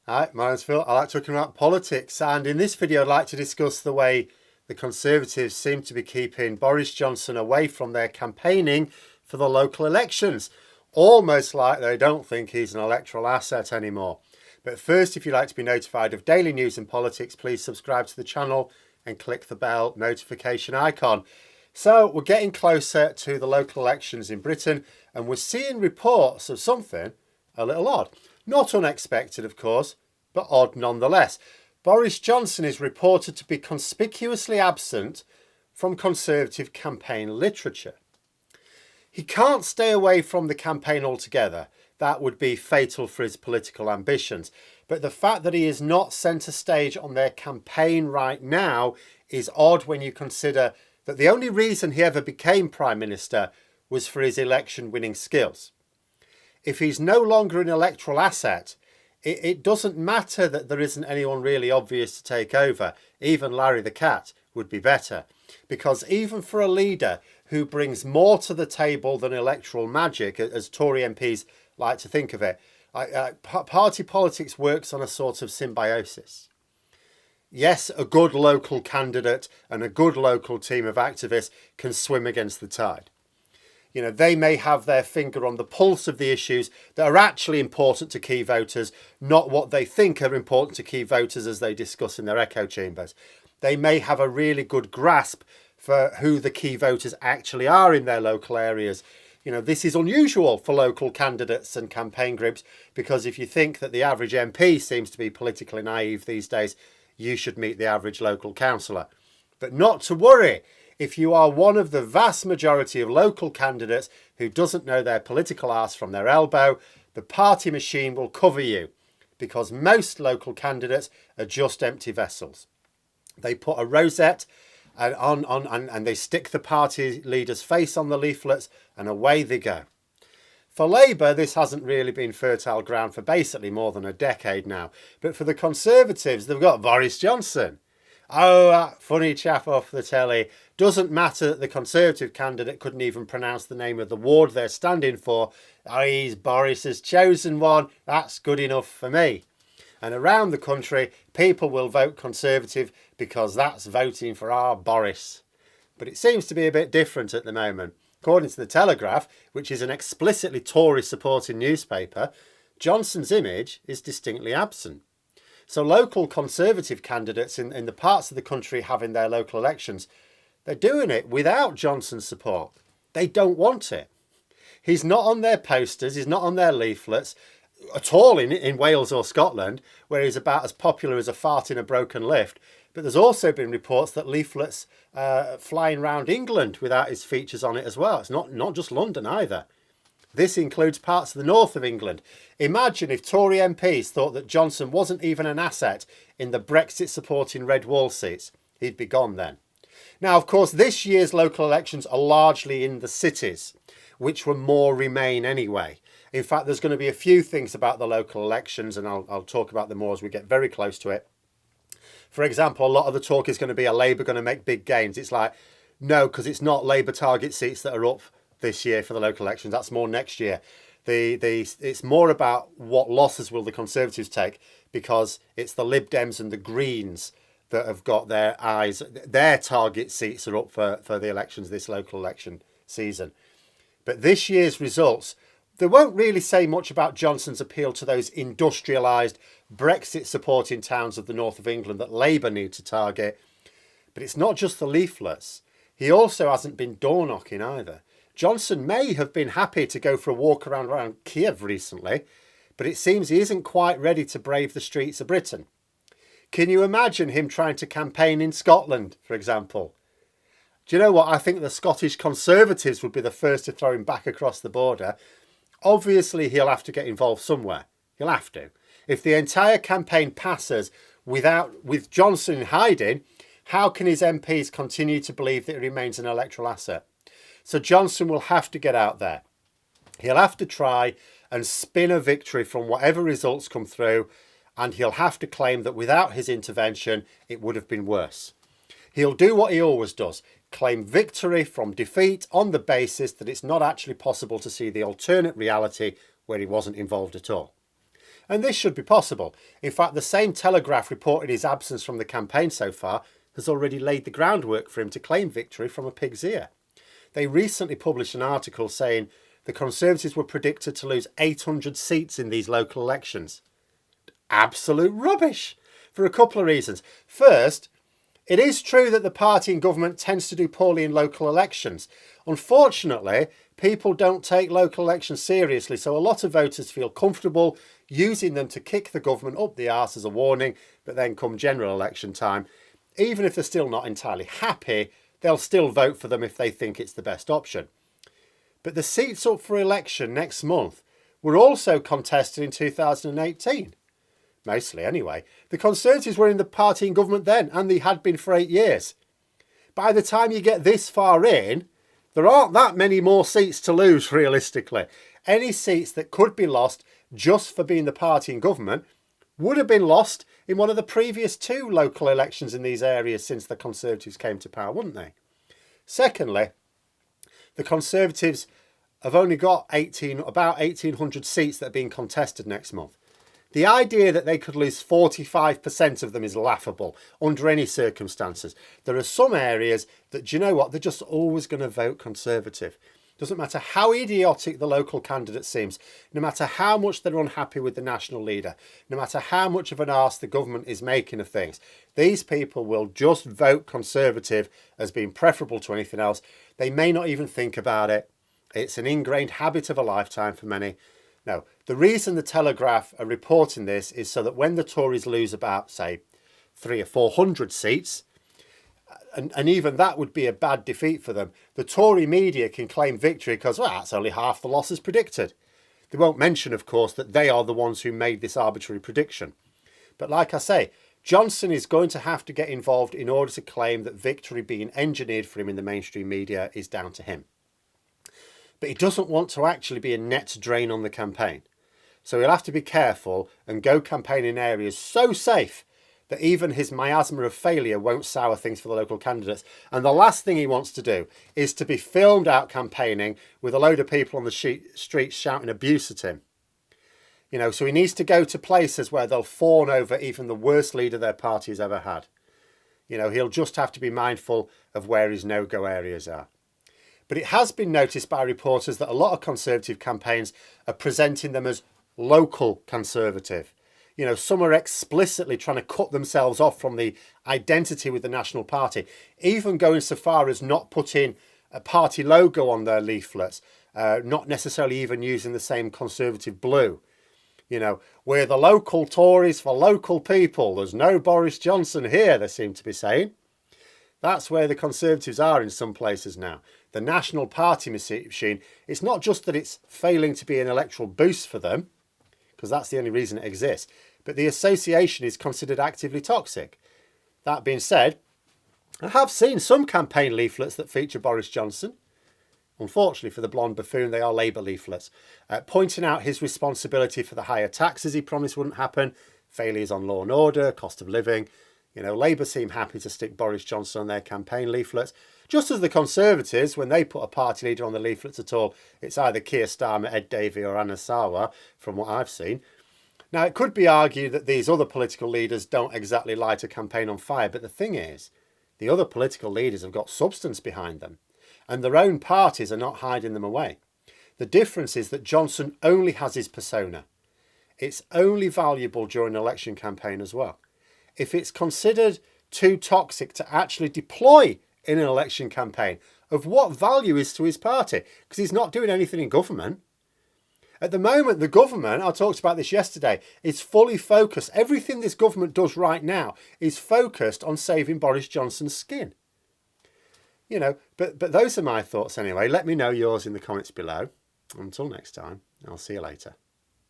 Hi, my name's Phil. I like talking about politics, and in this video I'd like to discuss the way the Conservatives seem to be keeping Boris Johnson away from their campaigning for the local elections, almost like they don't think he's an electoral asset anymore. But first, if you'd like to be notified of daily news and politics, please subscribe to the channel and click the bell notification icon. So we're getting closer to the local elections in Britain, and we're seeing reports of something a little odd. Not unexpected, of course, but odd nonetheless. Boris Johnson is reported to be conspicuously absent from Conservative campaign literature. He can't stay away from the campaign altogether. That would be fatal for his political ambitions. But the fact that he is not centre stage on their campaign right now is odd when you consider that the only reason he ever became Prime Minister was for his election-winning skills. If he's no longer an electoral asset, it doesn't matter that there isn't anyone really obvious to take over. Even Larry the Cat would be better. Because even for a leader who brings more to the table than electoral magic, as Tory MPs like to think of it, party politics works on a sort of symbiosis. Yes, a good local candidate and a good local team of activists can swim against the tide. You know, they may have their finger on the pulse of the issues that are actually important to key voters, not what they think are important to key voters as they discuss in their echo chambers. They may have a really good grasp for who the key voters actually are in their local areas. You know, this is unusual for local candidates and campaign groups, because if you think that the average MP seems to be politically naive these days, you should meet the average local councillor. But not to worry. If you are one of the vast majority of local candidates who doesn't know their political arse from their elbow, the party machine will cover you, because most local candidates are just empty vessels. They put a rosette and they stick the party leader's face on the leaflets, and away they go. For Labour, this hasn't really been fertile ground for basically more than a decade now. But for the Conservatives, they've got Boris Johnson. Oh, that funny chap off the telly. Doesn't matter that the Conservative candidate couldn't even pronounce the name of the ward they're standing for. Oh, he's Boris's chosen one. That's good enough for me. And around the country, people will vote Conservative because that's voting for our Boris. But it seems to be a bit different at the moment. According to the Telegraph, which is an explicitly Tory supporting newspaper, Johnson's image is distinctly absent. So local Conservative candidates in the parts of the country having their local elections, they're doing it without Johnson's support. They don't want it. He's not on their posters, he's not on their leaflets at all in Wales or Scotland, where he's about as popular as a fart in a broken lift. But there's also been reports that leaflets flying around England without his features on it as well. It's not just London either. This includes parts of the north of England. Imagine if Tory MPs thought that Johnson wasn't even an asset in the Brexit-supporting Red Wall seats. He'd be gone then. Now, of course, this year's local elections are largely in the cities, which were more Remain anyway. In fact, there's going to be a few things about the local elections, and I'll talk about them more as we get very close to it. For example, a lot of the talk is going to be, are Labour going to make big gains? It's like, no, because it's not Labour target seats that are up this year for the local elections. That's more next year. It's more about what losses will the Conservatives take, because it's the Lib Dems and the Greens that have got their target seats are up for the elections this local election season. But this year's results, they won't really say much about Johnson's appeal to those industrialised Brexit supporting towns of the north of England that Labour need to target. But it's not just the leaflets. He also hasn't been door knocking either. Johnson may have been happy to go for a walk around Kiev recently, but it seems he isn't quite ready to brave the streets of Britain. Can you imagine him trying to campaign in Scotland, for example? Do you know what? I think the Scottish Conservatives would be the first to throw him back across the border. Obviously, he'll have to get involved somewhere. He'll have to. If the entire campaign passes with Johnson in hiding, how can his MPs continue to believe that he remains an electoral asset? So Johnson will have to get out there. He'll have to try and spin a victory from whatever results come through, and he'll have to claim that without his intervention, it would have been worse. He'll do what he always does, claim victory from defeat on the basis that it's not actually possible to see the alternate reality where he wasn't involved at all. And this should be possible. In fact, the same Telegraph reported his absence from the campaign so far has already laid the groundwork for him to claim victory from a pig's ear. They recently published an article saying the Conservatives were predicted to lose 800 seats in these local elections. Absolute rubbish for a couple of reasons. First, it is true that the party in government tends to do poorly in local elections. Unfortunately, people don't take local elections seriously, so a lot of voters feel comfortable using them to kick the government up the arse as a warning, but then come general election time, even if they're still not entirely happy, they'll still vote for them if they think it's the best option. But the seats up for election next month were also contested in 2018. Mostly anyway. The Conservatives were in the party in government then, and they had been for 8 years. By the time you get this far in, there aren't that many more seats to lose realistically. Any seats that could be lost just for being the party in government would have been lost in one of the previous 2 local elections in these areas since the Conservatives came to power, wouldn't they? Secondly, the Conservatives have only got about 1,800 seats that are being contested next month. The idea that they could lose 45% of them is laughable under any circumstances. There are some areas that, do you know what, they're just always going to vote Conservative. Doesn't matter how idiotic the local candidate seems, no matter how much they're unhappy with the national leader, no matter how much of an arse the government is making of things, these people will just vote Conservative as being preferable to anything else. They may not even think about it. It's an ingrained habit of a lifetime for many. No, the reason the Telegraph are reporting this is so that when the Tories lose about, say, 300 or 400 seats, and even that would be a bad defeat for them, the Tory media can claim victory because, well, that's only half the losses predicted. They won't mention, of course, that they are the ones who made this arbitrary prediction. But like I say, Johnson is going to have to get involved in order to claim that victory being engineered for him in the mainstream media is down to him. But he doesn't want to actually be a net drain on the campaign. So he'll have to be careful and go campaign in areas so safe that even his miasma of failure won't sour things for the local candidates. And the last thing he wants to do is to be filmed out campaigning with a load of people on the streets shouting abuse at him. You know, so he needs to go to places where they'll fawn over even the worst leader their party has ever had. You know, he'll just have to be mindful of where his no-go areas are. But it has been noticed by reporters that a lot of Conservative campaigns are presenting them as local Conservative. You know, some are explicitly trying to cut themselves off from the identity with the National Party, even going so far as not putting a party logo on their leaflets, not necessarily even using the same Conservative blue. You know, we're the local Tories for local people. There's no Boris Johnson here, they seem to be saying. That's where the Conservatives are in some places now. The National Party machine, it's not just that it's failing to be an electoral boost for them, because that's the only reason it exists, but the association is considered actively toxic. That being said, I have seen some campaign leaflets that feature Boris Johnson. Unfortunately for the blonde buffoon, they are Labour leaflets, pointing out his responsibility for the higher taxes he promised wouldn't happen, failures on law and order, cost of living. You know, Labour seem happy to stick Boris Johnson on their campaign leaflets, just as the Conservatives, when they put a party leader on the leaflets at all, it's either Keir Starmer, Ed Davey or Anna Sarwar, from what I've seen. Now, it could be argued that these other political leaders don't exactly light a campaign on fire, but the thing is, the other political leaders have got substance behind them, and their own parties are not hiding them away. The difference is that Johnson only has his persona. It's only valuable during an election campaign as well. If it's considered too toxic to actually deploy in an election campaign, of what value is to his party? Because he's not doing anything in government. At the moment, the government, I talked about this yesterday, is fully focused. Everything this government does right now is focused on saving Boris Johnson's skin. You know, but those are my thoughts anyway. Let me know yours in the comments below. Until next time, I'll see you later.